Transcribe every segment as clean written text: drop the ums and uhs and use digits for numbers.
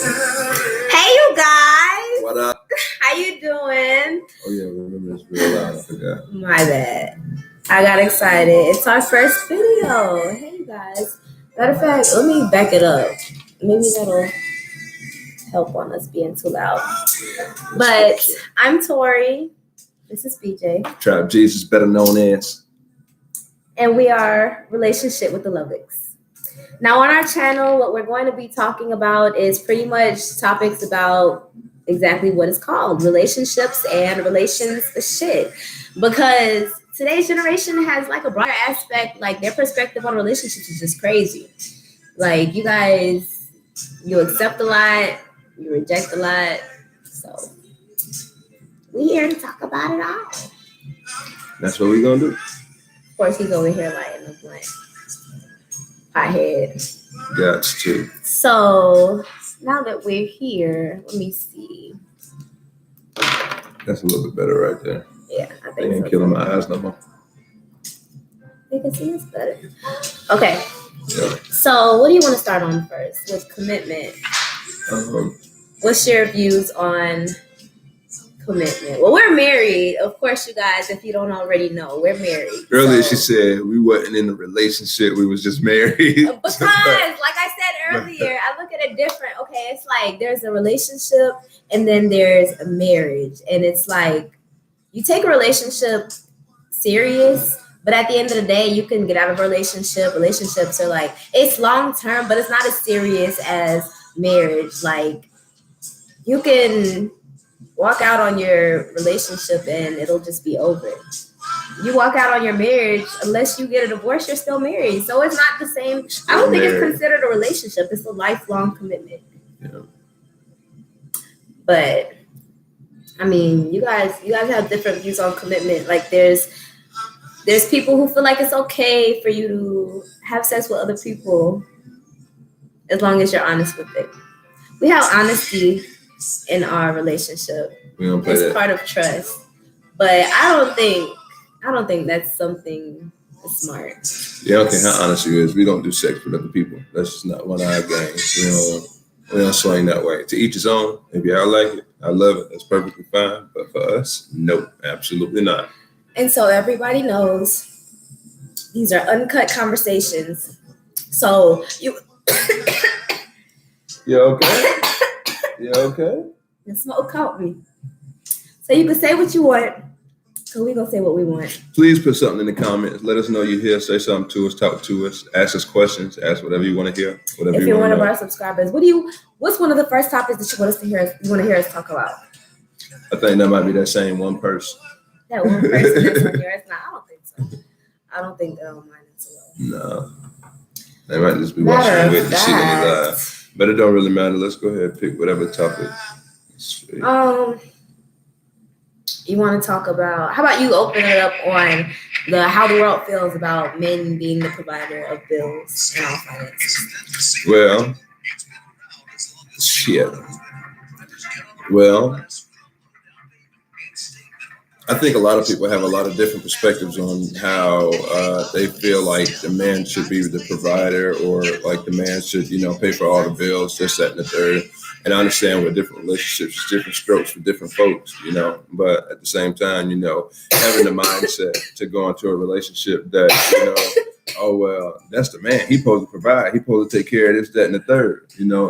Hey, you guys. What up? How you doing? Oh yeah, remember it's real loud. I forgot. My bad. I got excited. It's our first video. Hey, you guys. Matter of fact, let me back it up. Maybe that'll help on us being too loud. But I'm Tori. This is BJ. Trap Jesus, better known as. And we are Relationshit with the Lovicks. Now on our channel, what we're going to be talking about is pretty much topics about exactly what it's called, relationships and relations the shit. Because today's generation has like a broader aspect, like their perspective on relationships is just crazy. Like you guys, you accept a lot, you reject a lot. So we here to talk about it all. That's what we're gonna do. Of course, he's over here lighting a blunt. Pothead. Gots to. So now that we're here, let me see. That's a little bit better right there. Yeah, I They think ain't so. killing my eyes no more. They can see us better. Okay. Yeah. So what do you want to start on first with commitment? What's your views on commitment? Well, we're married. Of course, you guys, if you don't already know, we're married. Earlier So- she said we wasn't in a relationship, we was just married. Because, like I said earlier, I look at it different. Okay, it's like there's a relationship and then there's a marriage. And it's like you take a relationship serious, but at the end of the day, you can get out of a relationship. Relationships are like, it's long term, but it's not as serious as marriage. Like you can walk out on your relationship and it'll just be over. You walk out on your marriage, unless you get a divorce, you're still married. So it's not the same. I don't think it's considered a relationship. It's a lifelong commitment. Yeah. But I mean, you guys have different views on commitment. Like there's people who feel like it's okay for you to have sex with other people as long as you're honest with it. We have honesty in our relationship. We don't play It's that. part of trust. But I don't think that's something smart. Yeah, okay, how honest you is. We don't do sex with other people. That's just not one of our games. You know, we don't swing that way. To each his own. If y'all like it, I love it. That's perfectly fine. But for us, no, absolutely not. And so everybody knows these are uncut conversations. So you You okay? You okay? the smoke caught me. So you can say what you want, because we're gonna say what we want. Please put something in the comments. Let us know you're here. Say something to us. Talk to us. Ask us questions. Ask whatever you want to hear. Whatever If you you're one want of to know. our subscribers, what's one of the first topics that you want to hear us talk about? I think that might be that same one person. That one person that's on here. It's not. I don't think so. I don't think they're on mine as well. No. They might just be Matter watching of with the shit in fact. the live. But it don't really matter. Let's go ahead and pick whatever topic. You want to talk about? How about you open it up on how the world feels about men being the provider of bills and all finances? Well, shit. Well, I think a lot of people have a lot of different perspectives on how they feel like the man should be the provider, or like the man should, pay for all the bills, this, that, and the third. And I understand with different relationships, it's different strokes for different folks, but at the same time, having the mindset to go into a relationship that, oh, well, that's the man. He's supposed to provide. He's supposed to take care of this, that, and the third.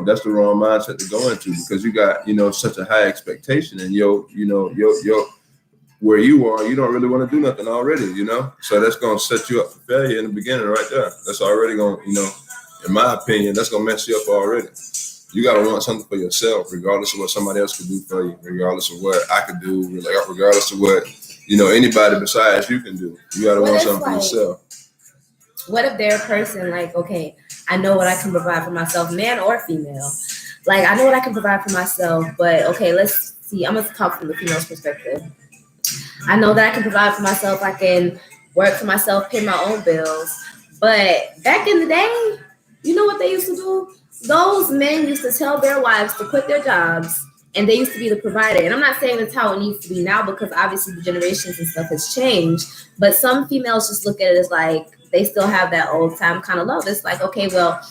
That's the wrong mindset to go into, because you got, such a high expectation, and where you are, you don't really want to do nothing already, So that's going to set you up for failure in the beginning right there. That's already going to, in my opinion, that's going to mess you up already. You got to want something for yourself, regardless of what somebody else could do for you, regardless of what I could do, regardless of what, anybody besides you can do. You got to want something for yourself. What if they're a person like, okay, I know what I can provide for myself, man or female. Like, I know what I can provide for myself, but okay, let's see. I'm going to talk from the female's perspective. I know that I can provide for myself. I can work for myself, pay my own bills. But back in the day, you know what they used to do? Those men used to tell their wives to quit their jobs, and they used to be the provider. And I'm not saying that's how it needs to be now, because obviously the generations and stuff has changed. But some females just look at it as like they still have that old time kind of love. It's like, okay, well,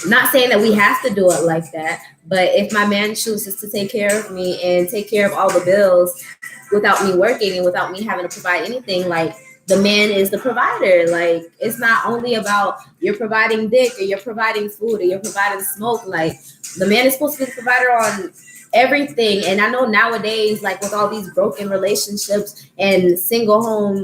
Not saying that we have to do it like that, but if my man chooses to take care of me and take care of all the bills without me working and without me having to provide anything, like the man is the provider. Like it's not only about you're providing dick or you're providing food or you're providing smoke. Like the man is supposed to be the provider on everything. And I know nowadays, like with all these broken relationships and single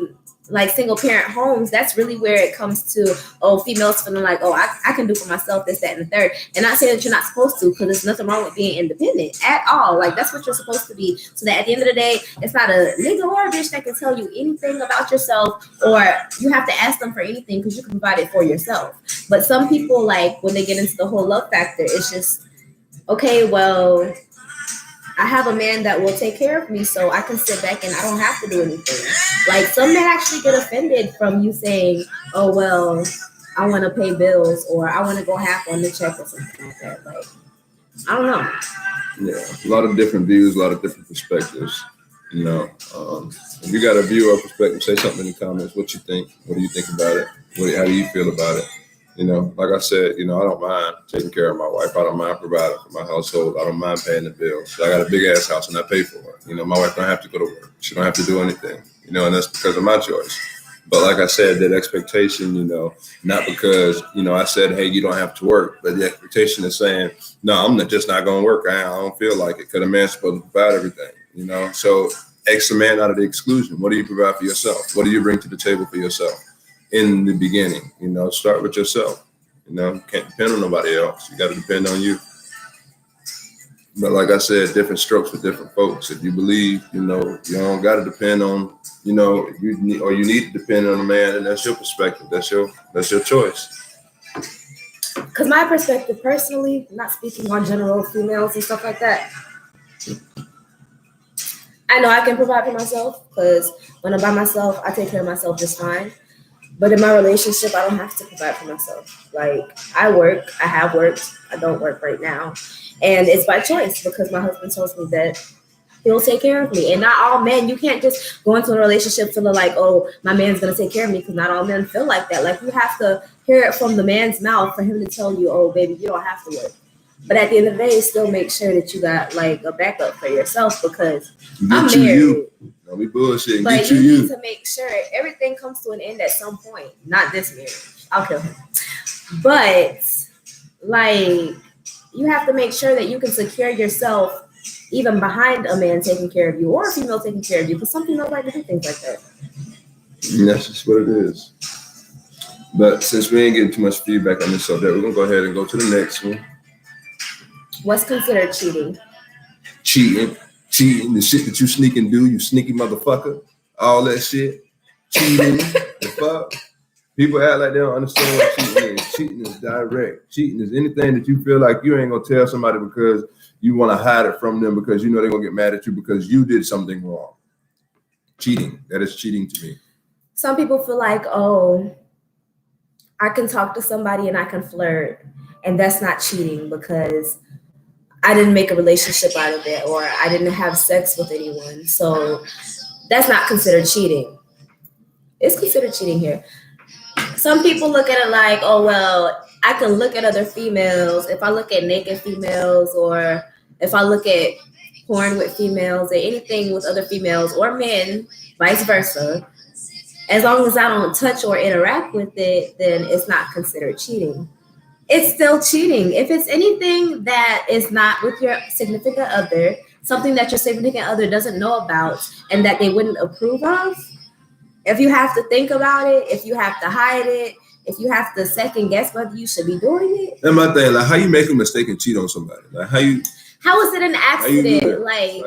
parent homes, that's really where it comes to, oh, females feeling like, oh, I can do for myself this, that, and the third. And not saying that you're not supposed to, because there's nothing wrong with being independent at all. Like that's what you're supposed to be. So that at the end of the day, it's not a nigga or a bitch that can tell you anything about yourself, or you have to ask them for anything because you can provide it for yourself. But some people, like when they get into the whole love factor, it's just, okay, well, I have a man that will take care of me, so I can sit back and I don't have to do anything. Like some men actually get offended from you saying, oh, well, I want to pay bills or I want to go half on the check or something like that. Like, I don't know. Yeah, a lot of different views, a lot of different perspectives. You know, if you got a view or perspective, say something in the comments. What you think? What do you think about it? How do you feel about it? You know, like I said, you know, I don't mind taking care of my wife. I don't mind providing for my household. I don't mind paying the bills. I got a big ass house and I pay for it. You know, my wife don't have to go to work. She don't have to do anything. You know, and that's because of my choice. But like I said, that expectation, you know, not because, you know, I said, hey, you don't have to work, but the expectation is saying, no, I'm just not going to work. I don't feel like it because a man's supposed to provide everything, you know. So X a man out of the exclusion. What do you provide for yourself? What do you bring to the table for yourself? In the beginning, you know, start with yourself. You know, you can't depend on nobody else. You got to depend on you. But like I said, different strokes for different folks. If you believe, you know, you don't got to depend on, you know, you need to depend on a man, and that's your perspective. That's your choice. Because my perspective, personally, not speaking on general females and stuff like that, I know I can provide for myself because when I'm by myself, I take care of myself just fine. But in my relationship, I don't have to provide for myself. Like, I work, I have worked, I don't work right now. And it's by choice because my husband tells me that he'll take care of me. And not all men, you can't just go into a relationship feeling like, oh, my man's going to take care of me, because not all men feel like that. Like, you have to hear it from the man's mouth for him to tell you, oh, baby, you don't have to work. But at the end of the day, still make sure that you got like a backup for yourself, because I'm married. Don't be bullshitting. But you need to make sure everything comes to an end at some point. Not this marriage. I'll kill him. But like, you have to make sure that you can secure yourself even behind a man taking care of you or a female taking care of you. Because some females like to do things like that. And that's just what it is. But since we ain't getting too much feedback on this subject, we're gonna go ahead and go to the next one. What's considered cheating? Cheating, the shit that you sneak and do, you sneaky motherfucker, all that shit. Cheating, the fuck. People act like they don't understand what cheating is. Cheating is direct. Cheating is anything that you feel like you ain't gonna tell somebody because you want to hide it from them because you know they're gonna get mad at you because you did something wrong. Cheating, that is cheating to me. Some people feel like, oh, I can talk to somebody and I can flirt, and that's not cheating because I didn't make a relationship out of it, or I didn't have sex with anyone. So that's not considered cheating. It's considered cheating here. Some people look at it like, oh, well, I can look at other females. If I look at naked females, or if I look at porn with females, or anything with other females or men, vice versa, as long as I don't touch or interact with it, then it's not considered cheating. It's still cheating. If it's anything that is not with your significant other, something that your significant other doesn't know about and that they wouldn't approve of, if you have to think about it, if you have to hide it, if you have to second guess whether you should be doing it. That's my thing. Like, how you make a mistake and cheat on somebody? Like, how is it an accident? Like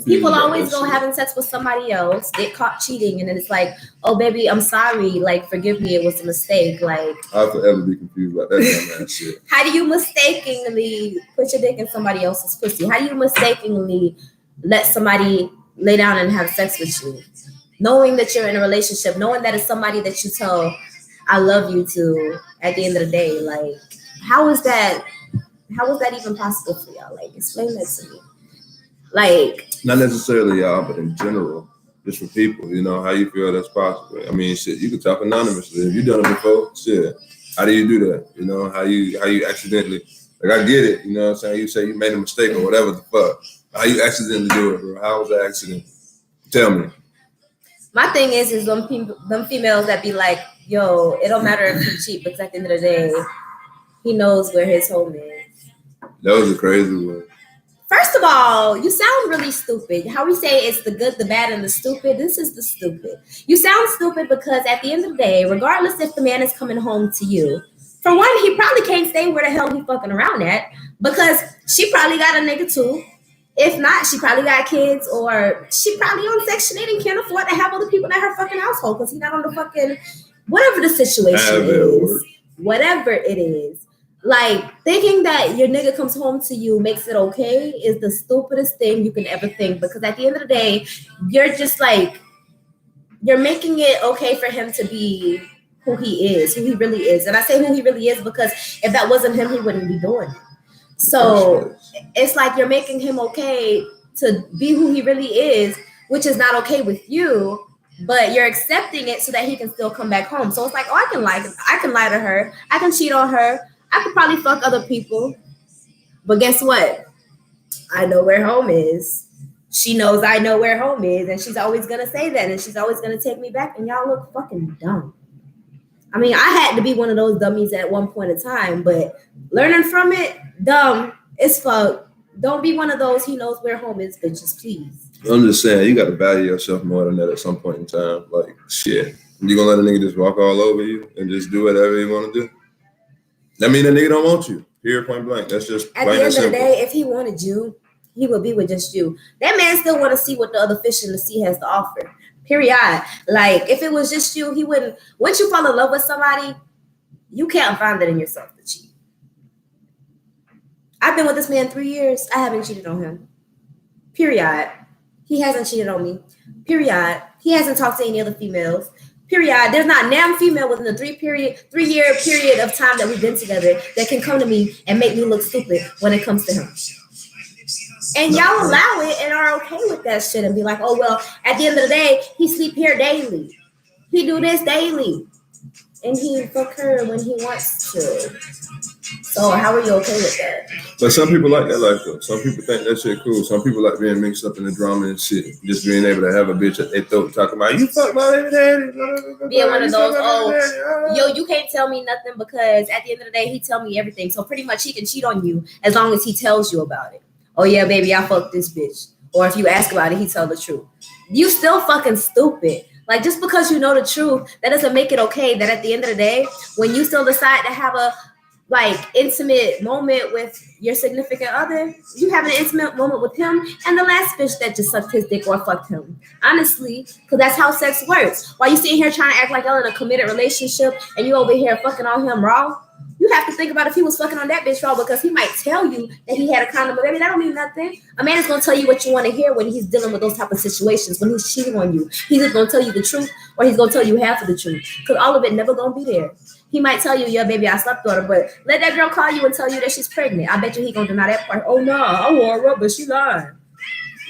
people always go shit. Having sex with somebody else, get caught cheating, and then it's like, oh, baby, I'm sorry. Like, forgive me. It was a mistake. Like, I'll forever be confused about that dumbass shit. How do you mistakenly put your dick in somebody else's pussy? How do you mistakenly let somebody lay down and have sex with you? Knowing that you're in a relationship, knowing that it's somebody that you tell I love you to at the end of the day. Like, how is that even possible for y'all? Like, explain that to me. Like, not necessarily y'all, but in general, just for people, you know, how you feel that's possible. I mean, shit, you can talk anonymously. If you done it before, shit. How do you do that? You know, how you accidentally, like, I get it, you know what I'm saying? You say you made a mistake or whatever the fuck. How you accidentally do it, bro? How was the accident? Tell me. My thing is them females that be like, yo, it don't matter if he cheat, because at the end of the day, he knows where his home is. That was a crazy one. First of all, you sound really stupid. How we say it's the good, the bad, and the stupid. This is the stupid. You sound stupid because at the end of the day, regardless if the man is coming home to you, for one, he probably can't stay where the hell he fucking around at, because she probably got a nigga too. If not, she probably got kids, or she probably on Section 8 and can't afford to have other people in her fucking household because he's not on the fucking, whatever the situation is. Whatever it is. Like, thinking that your nigga comes home to you makes it okay is the stupidest thing you can ever think, because at the end of the day, you're just like, you're making it okay for him to be who he is, who he really is. And I say who he really is because if that wasn't him, he wouldn't be doing it. So it's like you're making him okay to be who he really is, which is not okay with you, but you're accepting it so that he can still come back home. So it's like, oh, I can lie to her, I can cheat on her, I could probably fuck other people, but guess what? I know where home is. She knows I know where home is, and she's always gonna say that, and she's always gonna take me back, and y'all look fucking dumb. I mean, I had to be one of those dummies at one point in time, but learning from it, dumb as fuck. Don't be one of those he knows where home is, bitches, please. I'm just saying, you got to value yourself more than that at some point in time. Like, shit, you gonna let a nigga just walk all over you and just do whatever you want to do? That mean that nigga don't want you. Period, point blank. That's just at the end of the day. If he wanted you, he would be with just you. That man still want to see what the other fish in the sea has to offer. Period. Like, if it was just you, he wouldn't. Once you fall in love with somebody, you can't find it in yourself to cheat. I've been with this man 3 years. I haven't cheated on him. Period. He hasn't cheated on me. Period. He hasn't talked to any other females. Period. There's not a damn female within the 3-year period of time that we've been together that can come to me and make me look stupid when it comes to him. And y'all allow it and are okay with that shit and be like, oh, well, at the end of the day, he sleep here daily. He do this daily. And he fuck her when he wants to. So how are you okay with that? But some people like that life though. Some people think that shit cool. Some people like being mixed up in the drama and shit. Just being able to have a bitch at their throat talking about, you fuck my baby daddy. Being one of those, yo, you can't tell me nothing because at the end of the day, he tell me everything. So pretty much he can cheat on you as long as he tells you about it. Oh yeah, baby, I fucked this bitch. Or if you ask about it, he tell the truth. You still fucking stupid. Like, just because you know the truth, that doesn't make it okay that at the end of the day, when you still decide to have a intimate moment with your significant other, you have an intimate moment with him and the last bitch that just sucked his dick or fucked him. Honestly, because that's how sex works. While you sitting here trying to act like y'all in a committed relationship and you over here fucking on him raw, you have to think about if he was fucking on that bitch raw, because he might tell you that he had a condom, but baby, that don't mean nothing. A man is going to tell you what you want to hear when he's dealing with those type of situations, when he's cheating on you. He's either going to tell you the truth or he's going to tell you half of the truth, because all of it never going to be there. He might tell you, yeah, baby, I slept with her, but let that girl call you and tell you that she's pregnant. I bet you he going to deny that part. Oh, no, I wore her, but she lied.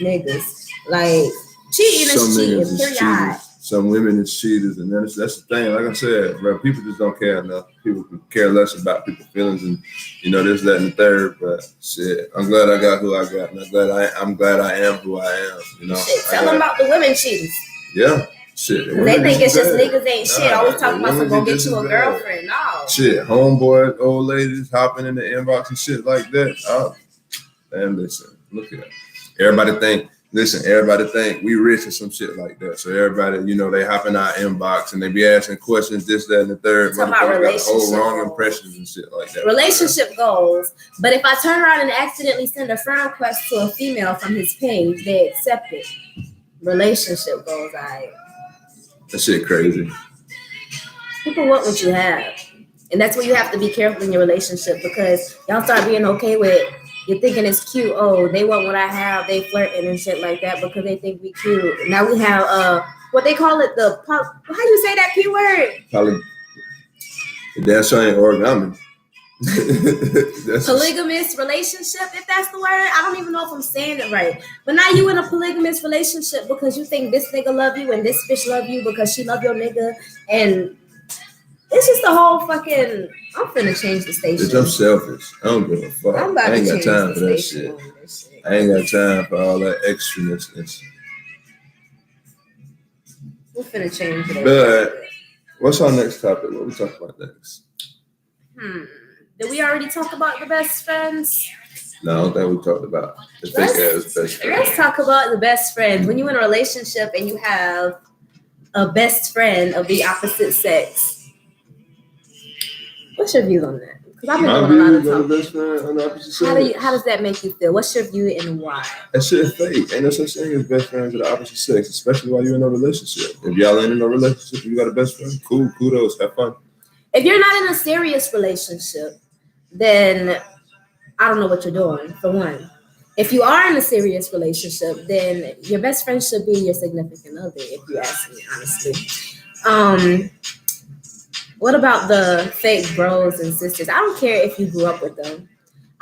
Niggas. Like, cheating is cheating, period. Some women is cheaters, and that's the thing. Like I said, bro, people just don't care enough. People care less about people's feelings, and this, that, and the third. But shit, I'm glad I got who I got, and I'm glad I am who I am. Shit, tell them about the women cheaters. Yeah, shit. They think it's just niggas ain't shit. Always talking about some gonna get you a girlfriend. No. Shit, homeboys, old ladies hopping in the inbox and shit like that. Oh, damn, listen, look at that. Everybody think we rich or some shit like that. So everybody, they hop in our inbox and they be asking questions, this, that, and the third. Talking about relationship got whole wrong impressions and shit like that. Relationship goals. But if I turn around and accidentally send a friend request to a female from his page, they accept it. Relationship goals, That shit crazy. People want what you have. And that's where you have to be careful in your relationship, because y'all start being okay with, you're thinking it's cute. Oh, they want what I have. They flirting and shit like that because they think we cute. Now we have what they call it, how you say that P word? That's ain't origami. Polygamous relationship, if that's the word. I don't even know if I'm saying it right. But now you in a polygamous relationship because you think this nigga love you and this bitch love you because she love your nigga. And It's just the whole fucking. I'm finna change the station. Bitch, I'm selfish. I don't give a fuck. I'm about I ain't to got change time the for that station shit. on this shit. I ain't got time for all that extraness. We're finna change it. But what's our next topic? What we talk about next? Did we already talk about the best friends? No, I don't think we talked about the fake ass best friend. Let's talk about the best friends. When you're in a relationship and you have a best friend of the opposite sex, what's your views on that? Because I've been doing a lot of talking. Best friend on the opposite sex. How does that make you feel? What's your view and why? That shit fake. Ain't no such thing as best friends of the opposite sex, especially while you're in a relationship. If y'all ain't in a relationship, you got a best friend. Cool, kudos, have fun. If you're not in a serious relationship, then I don't know what you're doing, for one. If you are in a serious relationship, then your best friend should be your significant other, if you ask me, honestly. What about the fake bros and sisters? I don't care if you grew up with them.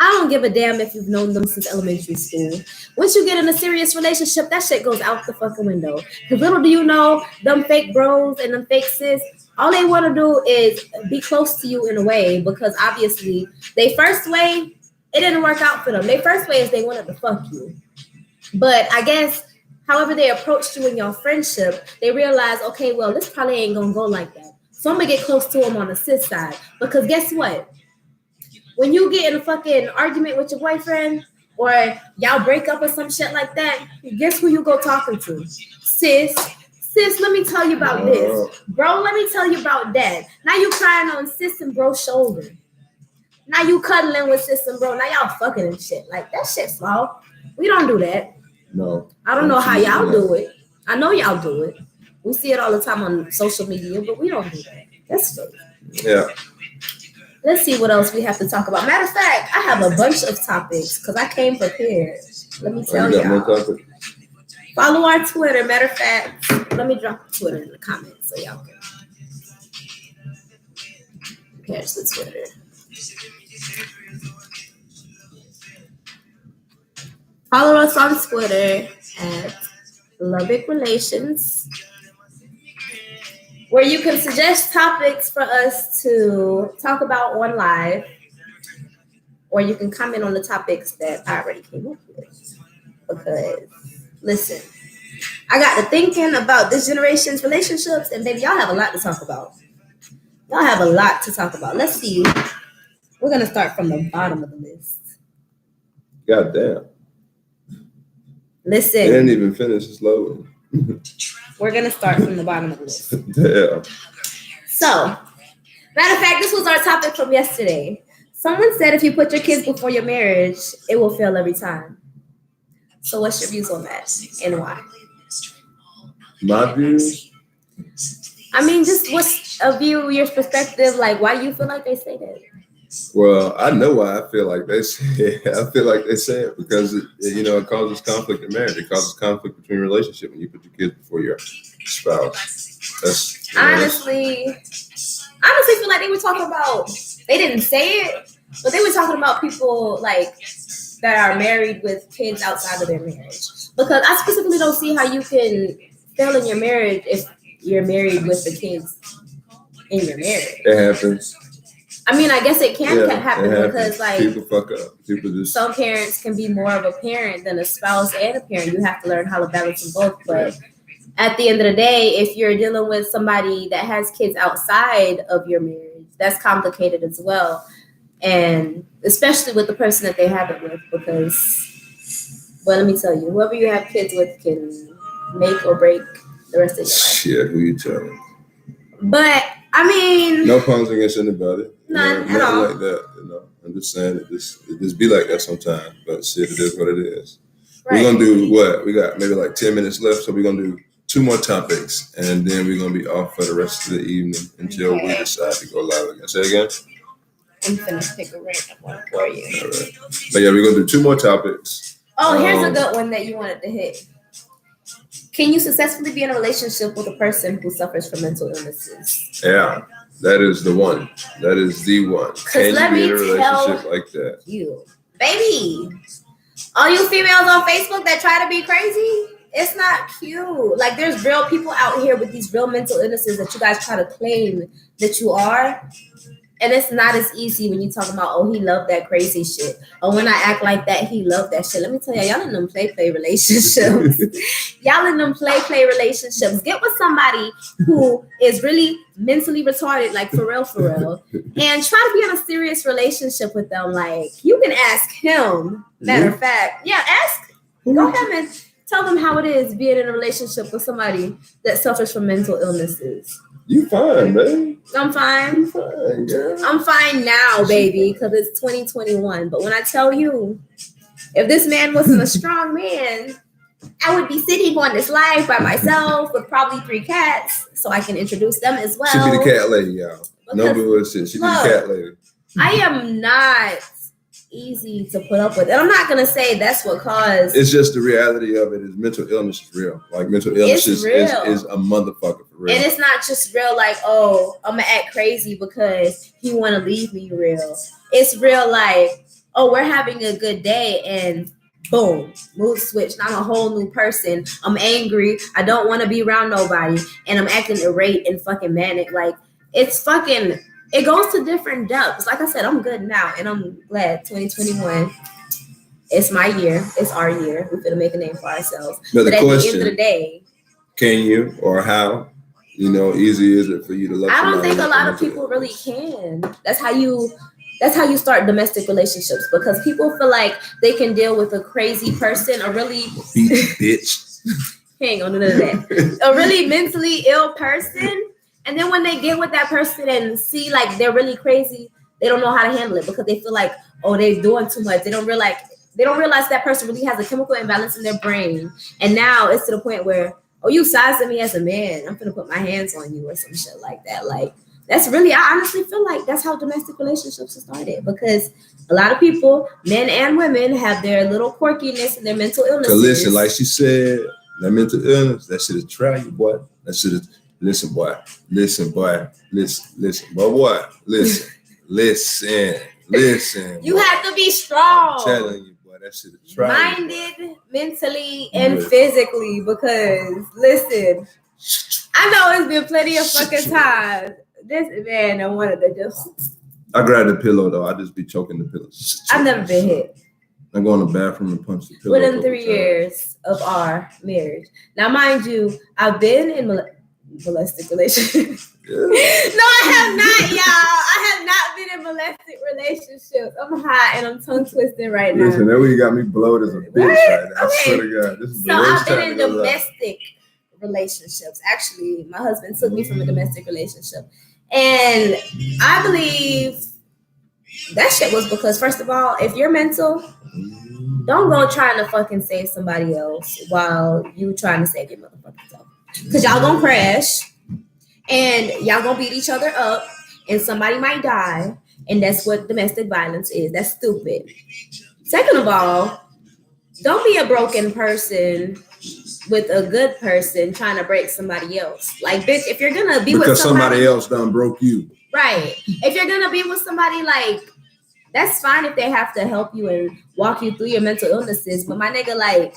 I don't give a damn if you've known them since elementary school. Once you get in a serious relationship, that shit goes out the fucking window. Because little do you know, them fake bros and them fake sis, all they want to do is be close to you in a way, because obviously they first way, it didn't work out for them. Their first way is they wanted to fuck you. But I guess however they approached you in your friendship, they realized, okay, well, this probably ain't going to go like that. So I'm going to get close to them on the sis side. Because guess what? When you get in a fucking argument with your boyfriend or y'all break up or some shit like that, guess who you go talking to? Sis, let me tell you about this. Bro, let me tell you about that. Now you crying on sis and bro's shoulder. Now you cuddling with sis and bro. Now y'all fucking and shit. Like, that shit's flawed. We don't do that. No. I don't know how y'all do it. I know y'all do it. We see it all the time on social media, but we don't do that. That's fake. Yeah. Let's see what else we have to talk about. Matter of fact, I have a bunch of topics because I came prepared. Let me tell y'all. Follow our Twitter. Matter of fact, let me drop Twitter in the comments so y'all can. Here's the Twitter. Follow us on Twitter at Lovicks Relations, where you can suggest topics for us to talk about on live, or you can comment on the topics that I already came up with. Because, listen, I got to thinking about this generation's relationships, and baby, y'all have a lot to talk about. Y'all have a lot to talk about. Let's see. We're going to start from the bottom of the list. Goddamn. Listen. They didn't even finish this loading. We're going to start from the bottom of the list. Damn. So, matter of fact, this was our topic from yesterday. Someone said if you put your kids before your marriage, it will fail every time. So what's your views on that and why? My views? I mean, just what's a view, your perspective, like why do you feel like they say that? Well, I know why I feel like they say it. I feel like they say it because it causes conflict in marriage. It causes conflict between relationships when you put your kids before your spouse. That's honestly feel like they were talking about, they didn't say it, but they were talking about people like that are married with kids outside of their marriage. Because I specifically don't see how you can fail in your marriage if you're married with the kids in your marriage. It happens. I mean, I guess it can happen because, like, people fuck up. People just. Some parents can be more of a parent than a spouse and a parent. You have to learn how to balance them both. But at the end of the day, if you're dealing with somebody that has kids outside of your marriage, that's complicated as well. And especially with the person that they have it with, because, well, let me tell you, whoever you have kids with can make or break the rest of your life. Shit, who you telling? But I mean, no puns against anybody. None at all. Like that. I'm just saying it just be like that sometimes. But shit, it is what it is. Right. We're gonna do what? We got maybe like 10 minutes left, so we're gonna do 2 more topics, and then we're gonna be off for the rest of the evening until we decide to go live again. Say again. I'm gonna pick a random one for you. All right. But yeah, we're gonna do 2 more topics. Oh, here's a good one that you wanted to hit. Can you successfully be in a relationship with a person who suffers from mental illnesses? Yeah, that is the one. That is the one. Can you be in a relationship like that? You, baby, all you females on Facebook that try to be crazy, It's not cute. Like, there's real people out here with these real mental illnesses that you guys try to claim that you are. And it's not as easy when you talk about, oh, he loved that crazy shit. Or when I act like that, he loved that shit. Let me tell y'all in them play relationships. Y'all in them play relationships. Get with somebody who is really mentally retarded, like for real. And try to be in a serious relationship with them. Like, you can ask him. Matter of fact, yeah, ask. Go ahead and tell them how it is being in a relationship with somebody that suffers from mental illnesses. You fine, man. I'm fine. You fine, girl. I'm fine now, baby, because it's 2021. But when I tell you, if this man wasn't a strong man, I would be sitting on this live by myself with probably 3 cats, so I can introduce them as well. She be the cat lady, y'all. No bullshit. She be the cat lady. I am not easy to put up with. And I'm not going to say that's what caused. It's just the reality of it is mental illness is real. Like, mental illness is a motherfucker for real. And it's not just real like, oh, I'm going to act crazy because he want to leave me real. It's real like, oh, we're having a good day and boom, mood switch. I'm a whole new person. I'm angry. I don't want to be around nobody. And I'm acting irate and fucking manic. Like, it's fucking... It goes to different depths. Like I said, I'm good now, and I'm glad 2021. It's my year. It's our year. We're gonna make a name for ourselves. But at the end of the day, can you or how? Easy is it for you to love? I don't think a lot of people really can. That's how you start domestic relationships, because people feel like they can deal with a crazy person, a really bitch. Hang on, none of that. A really mentally ill person. And then when they get with that person and see like they're really crazy, they don't know how to handle it because they feel like, oh, they're doing too much. They don't realize that person really has a chemical imbalance in their brain. And now it's to the point where, oh, you sizing me as a man. I'm gonna put my hands on you or some shit like that. Like, that's really, I honestly feel like that's how domestic relationships have started, because a lot of people, men and women, have their little quirkiness and their mental illnesses. So listen, like she said, that mental illness, that shit is try you, boy. That shit is. Listen, boy. Listen, boy. Listen, boy. Listen. You have to be strong. I'm telling you, boy, that shit is trying. Minded, mentally, and physically. Because listen, I know it's been plenty of fucking times. This man, I wanted to just. I grabbed the pillow though. I just be choking the pillow. I've never been hit. I go in the bathroom and punch the pillow. Within 3 years of our marriage. Now, mind you, I've been in molested relationships. Yeah. No, I have not, y'all. I have not been in molested relationships. I'm hot and I'm tongue twisted right now. Listen, that way you got me blowed as a bitch right now. I swear to God, this is the worst time. I've been in domestic relationships. Actually, my husband took me from a domestic relationship, and I believe that shit was because, first of all, if you're mental, don't go trying to fucking save somebody else while you trying to save your motherfucking self. Because y'all gonna crash and y'all gonna beat each other up and somebody might die. And that's what domestic violence is. That's stupid. Second of all, don't be a broken person with a good person trying to break somebody else. Like, bitch, if you're gonna be with somebody else done broke you. Right. If you're gonna be with somebody, like, that's fine if they have to help you and walk you through your mental illnesses. But my nigga, like,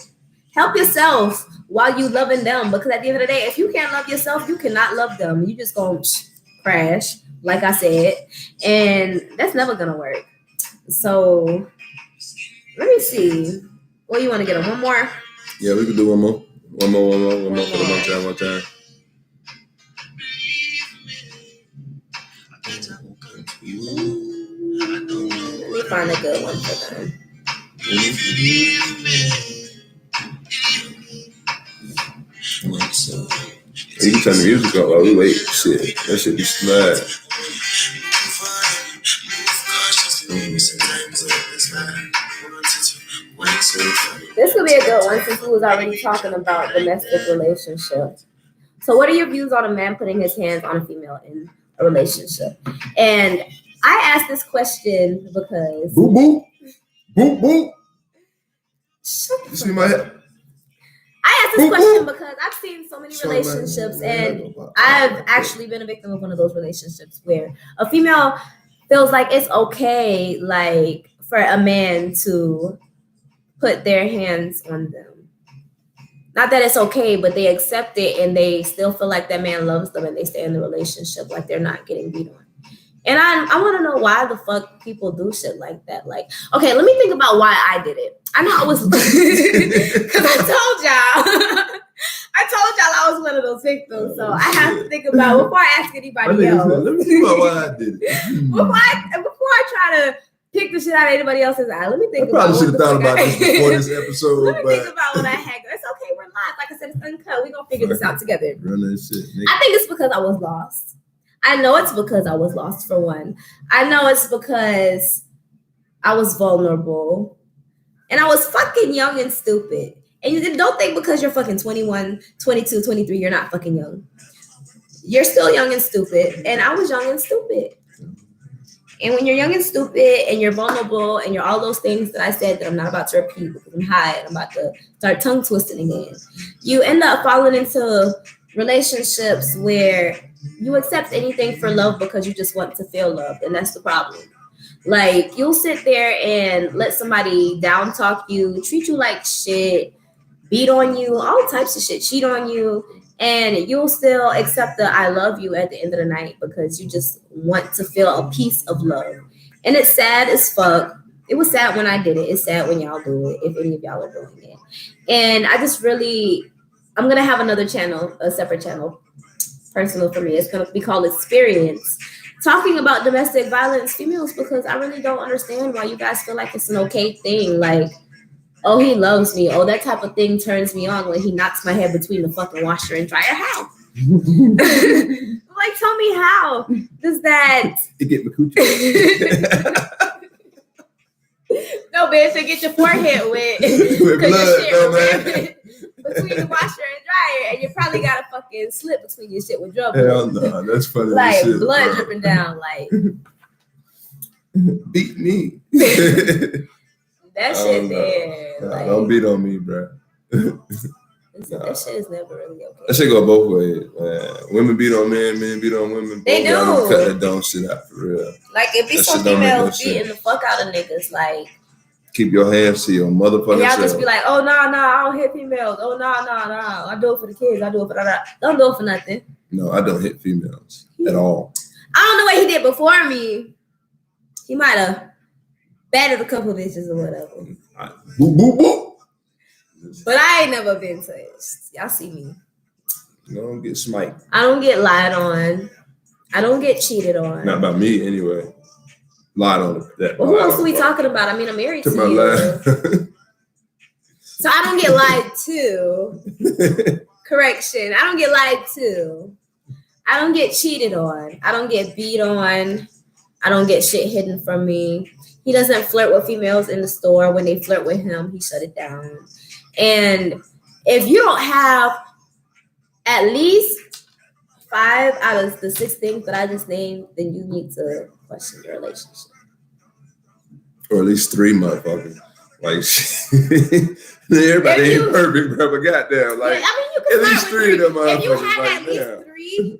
help yourself while you loving them, because at the end of the day, if you can't love yourself, you cannot love them. You just gonna crash, like I said, and that's never gonna work. So let me see. What you want to get on? One more? Yeah, we can do one more. One more for the one time. Let me find a good one for them. You can turn the music up while we wait. Shit, that shit be smashed. This could be a good one since we was already talking about domestic relationships. So what are your views on a man putting his hands on a female in a relationship? And I asked this question because... Boop, boop. Boop, boop. You see my head? I asked this question because I've seen so many relationships, and I've actually been a victim of one of those relationships where a female feels like it's okay, like, for a man to put their hands on them. not that it's okay, but they accept it and they still feel like that man loves them and they stay in the relationship like they're not getting beat on. And I want to know why the fuck people do shit like that. Like, okay, let me think about why I did it. I know I was, because I told y'all I was one of those victims. So I have to think about before I ask anybody else. Let me think about why I did it. before I try to pick the shit out of anybody else's eye, let me think about. I probably should have thought about this before this episode. Let me think about what I had. It's okay, we're live. Like I said, it's uncut. We're gonna figure this out together. Run that shit, nigga. I think it's because I was lost. I know it's because I was lost, for one. I know it's because I was vulnerable. And I was fucking young and stupid. And you don't think because you're fucking 21, 22, 23, you're not fucking young. You're still young and stupid. And I was young and stupid. And when you're young and stupid and you're vulnerable and you're all those things that I said that I'm not about to repeat because I'm high and I'm about to start tongue twisting again, you end up falling into relationships where you accept anything for love because you just want to feel loved. And that's the problem. Like, you'll sit there and let somebody down talk you, treat you like shit, beat on you, all types of shit, cheat on you, and you'll still accept the I love you at the end of the night because you just want to feel a piece of love. And it's sad as fuck. It was sad when I did it. It's sad when y'all do it, if any of y'all are doing it. And I just really, I'm going to have another channel, a separate channel, personal for me. It's going to be called Experience, talking about domestic violence females, because I really don't understand why you guys feel like it's an okay thing. Like, oh, he loves me. Oh, that type of thing turns me on when he knocks my head between the fucking washer and dryer. How? Like, tell me how does that? You get my coochie. No, bitch, you get your forehead wet. With blood, no, man. Between the washer and dryer, and you probably got a fucking slip between your shit with drug. Hell no, that's funny. Like shit, blood bro. dripping down, like beat me. That shit there. Nah, like, don't beat on me, bro. That shit is never really okay. That shit go both ways, man. Women beat on men, men beat on women. They do. Cut that dumb shit out for real. Like, if it's some females beating the fuck out of niggas, like, keep your hands to your motherfucking y'all self. just be like, oh no, I don't hit females. Oh no, I do it for the kids. I do it for that. Don't do it for nothing. No, I don't hit females at all. I don't know what he did before me. He might have battered a couple bitches or whatever. Boop, boop, boop. But I ain't never been touched. Y'all see me. You don't get smite. I don't get lied on. I don't get cheated on. Not by me, anyway. Lied on that. Well, who else are we talking about? I mean, I'm married to you. So I don't get lied to. Correction. I don't get lied to. I don't get cheated on. I don't get beat on. I don't get shit hidden from me. He doesn't flirt with females in the store. When they flirt with him, he shut it down. And if you don't have at least 5 out of the 6 things that I just named, then you need to question your relationship. Or at least 3 motherfuckers. Like, everybody ain't perfect, bro, but goddamn, like, I mean, you can at least 3 of them motherfuckers. If you have like, at least 3,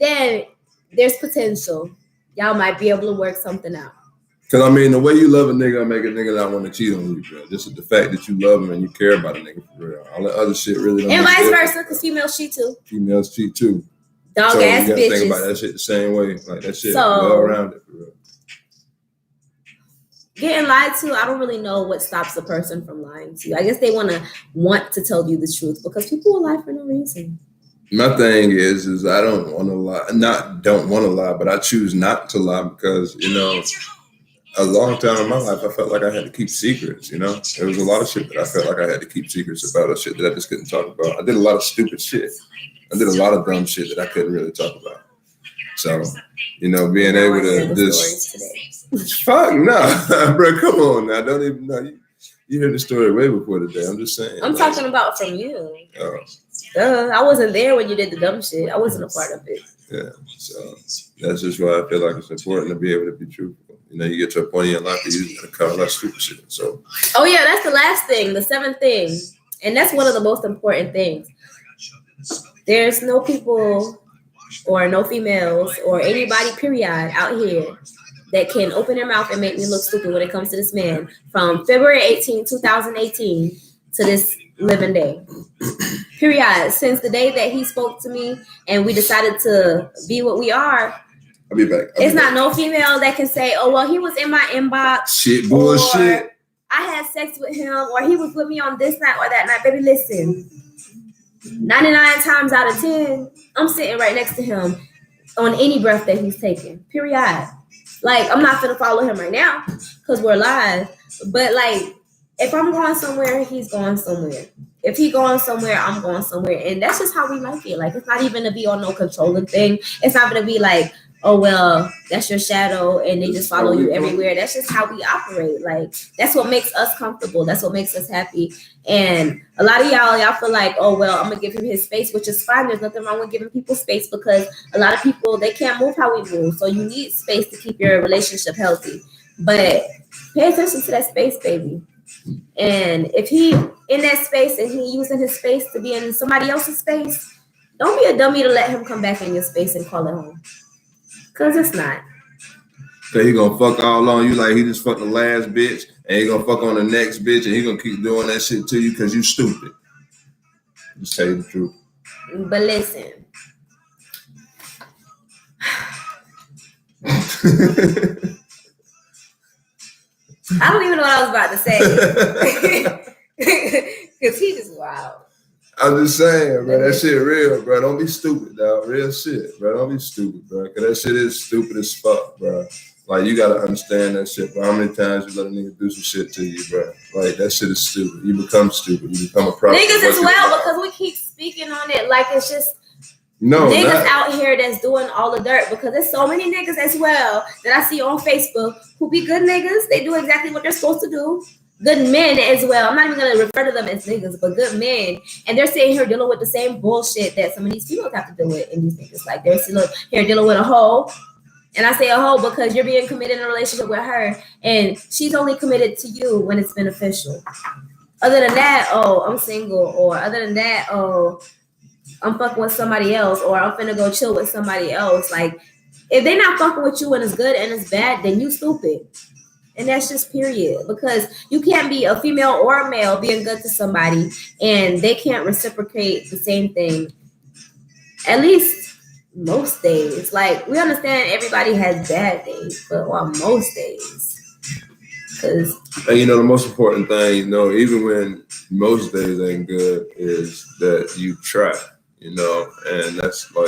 then there's potential. Y'all might be able to work something out. Because, I mean, the way you love a nigga make a nigga not want to cheat on you, bro. Just the fact that you love him and you care about a nigga for real. All that other shit really don't. And vice versa, because females cheat too. Females cheat too. Dog so ass you gotta bitches. think about that shit the same way. Like, that shit well around it for real. Getting lied to, I don't really know what stops a person from lying to you. I guess they want to tell you the truth because people will lie for no reason. My thing is I don't want to lie. Don't want to lie, but I choose not to lie because, you know, a long time in my life, I felt like I had to keep secrets, you know? There was a lot of shit that I felt like I had to keep secrets about, or shit that I just couldn't talk about. I did a lot of stupid shit. I did a lot of dumb shit that I couldn't really talk about. So, you know, being able to just... Fuck, no. Bro, come on now. Don't even know. You heard the story way before today. I'm just saying. I'm talking about from you. Oh. I wasn't there when you did the dumb shit. I wasn't a part of it. Yeah, so that's just why I feel like it's important to be able to be truthful. You know, you get to a point in your life where you gotta cut all that stupid shit. So. Oh yeah, that's the last thing, the 7th thing, and that's one of the most important things. There's no people or no females or anybody, period, out here that can open their mouth and make me look stupid when it comes to this man from February 18, 2018 to this living day. Period. Since the day that he spoke to me and we decided to be what we are, I'll be back. It's not no female that can say, oh, well, he was in my inbox. Shit, bullshit. Or I had sex with him, or he was with me on this night or that night. Baby, listen. 99 times out of 10, I'm sitting right next to him on any breath that he's taking. Period. Like, I'm not gonna follow him right now because we're live. But like, if I'm going somewhere, he's going somewhere. If he going somewhere, I'm going somewhere. And that's just how we like it. Like, it's not even to be on no controlling thing. It's not gonna be like, oh, well, that's your shadow and they just follow you everywhere. That's just how we operate. Like, that's what makes us comfortable. That's what makes us happy. And a lot of y'all feel like, oh, well, I'm going to give him his space, which is fine. There's nothing wrong with giving people space because a lot of people, they can't move how we move. So you need space to keep your relationship healthy. But pay attention to that space, baby. And if he in that space and he using his space to be in somebody else's space, don't be a dummy to let him come back in your space and call it home. Because it's not. So he gonna fuck all on you like he just fucked the last bitch, and he gonna fuck on the next bitch, and he gonna keep doing that shit to you because you stupid. Just tell you the truth. But listen. I don't even know what I was about to say. Because he just wild. I'm just saying, bro, that shit real, bro. Don't be stupid, dog. Real shit, bro. Don't be stupid, bro. Because that shit is stupid as fuck, bro. Like, you got to understand that shit, bro. How many times you let a nigga do some shit to you, bro? Like, that shit is stupid. You become stupid. You become a problem. Niggas as well, because we keep speaking on it like it's just niggas out here that's doing all the dirt. Because there's so many niggas as well that I see on Facebook who be good niggas. They do exactly what they're supposed to do. Good men as well. I'm not even going to refer to them as niggas, but good men. And they're sitting here dealing with the same bullshit that some of these females have to deal with in these niggas. Like, they're sitting here dealing with a hoe. And I say a hoe because you're being committed in a relationship with her. And she's only committed to you when it's beneficial. Other than that, oh, I'm single. Or other than that, oh, I'm fucking with somebody else. Or I'm finna go chill with somebody else. Like, if they're not fucking with you when it's good and it's bad, then you stupid. And that's just period. Because you can't be a female or a male being good to somebody and they can't reciprocate the same thing. At least most days. Like, we understand everybody has bad days, but on most days. And the most important thing, even when most days ain't good, is that you try. And that's for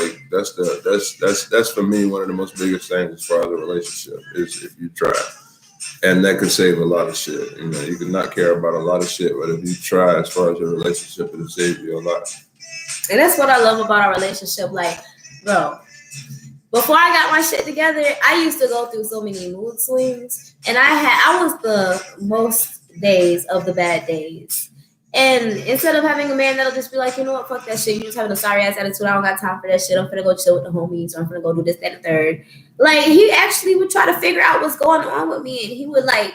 me one of the most biggest things as far as a relationship is if you try. And that could save a lot of shit. You could not care about a lot of shit, but if you try as far as your relationship, it'll save you a lot. And that's what I love about our relationship. Like, bro, before I got my shit together, I used to go through so many mood swings. And I was the most days of the bad days. And instead of having a man that'll just be like, you know what, fuck that shit. You just having a sorry ass attitude. I don't got time for that shit. I'm finna go chill with the homies. Or I'm finna go do this, that, and the third. Like, he actually would try to figure out what's going on with me. And he would like,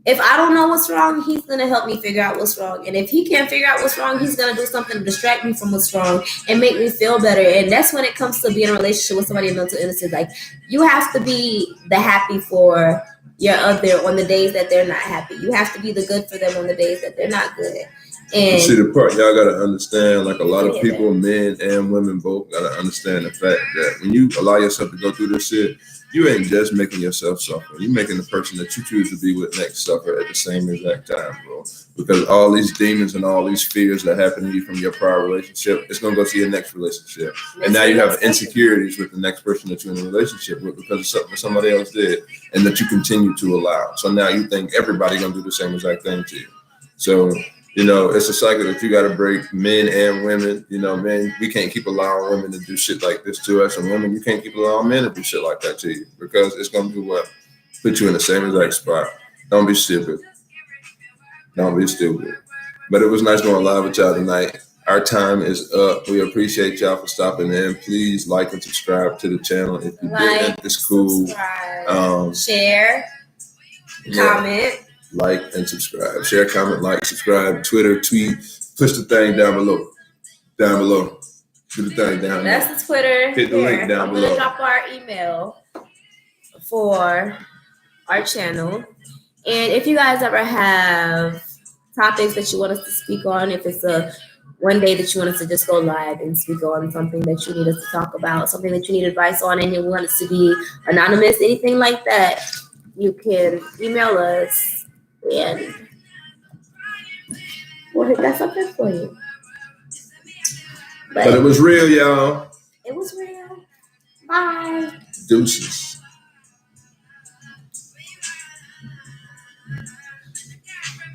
if I don't know what's wrong, he's gonna help me figure out what's wrong. And if he can't figure out what's wrong, he's gonna do something to distract me from what's wrong and make me feel better. And that's when it comes to being in a relationship with somebody in mental illness. Like, you have to be the happy for your other on the days that they're not happy. You have to be the good for them on the days that they're not good. And see, the part y'all gotta understand, like a lot of people, men and women both gotta understand the fact that when you allow yourself to go through this shit, you ain't just making yourself suffer. You're making the person that you choose to be with next suffer at the same exact time, bro. Because all these demons and all these fears that happen to you from your prior relationship, it's gonna go to your next relationship. And now you have insecurities with the next person that you're in a relationship with because of something somebody else did and that you continue to allow. So now you think everybody gonna do the same exact thing to you. So it's a cycle that you got to break, men and women. Men, we can't keep allowing women to do shit like this to us. And women, you can't keep allowing men to do shit like that to you because it's going to do what? Put you in the same exact spot. Don't be stupid. Don't be stupid. But it was nice going live with y'all tonight. Our time is up. We appreciate y'all for stopping in. Please like and subscribe to the channel if you didn't. It's cool. Share. Comment. Like and subscribe. Share, comment, like, subscribe, Twitter, tweet, push the thing down below. Down below. Do the thing down there. That's the Twitter. Hit the link down below. I'm going to drop our email for our channel. And if you guys ever have topics that you want us to speak on, if it's a one day that you want us to just go live and speak on something that you need us to talk about, something that you need advice on, and you want us to be anonymous, anything like that, you can email us and we'll hit that something for you. But it was real, y'all. It was real. Bye. Deuces.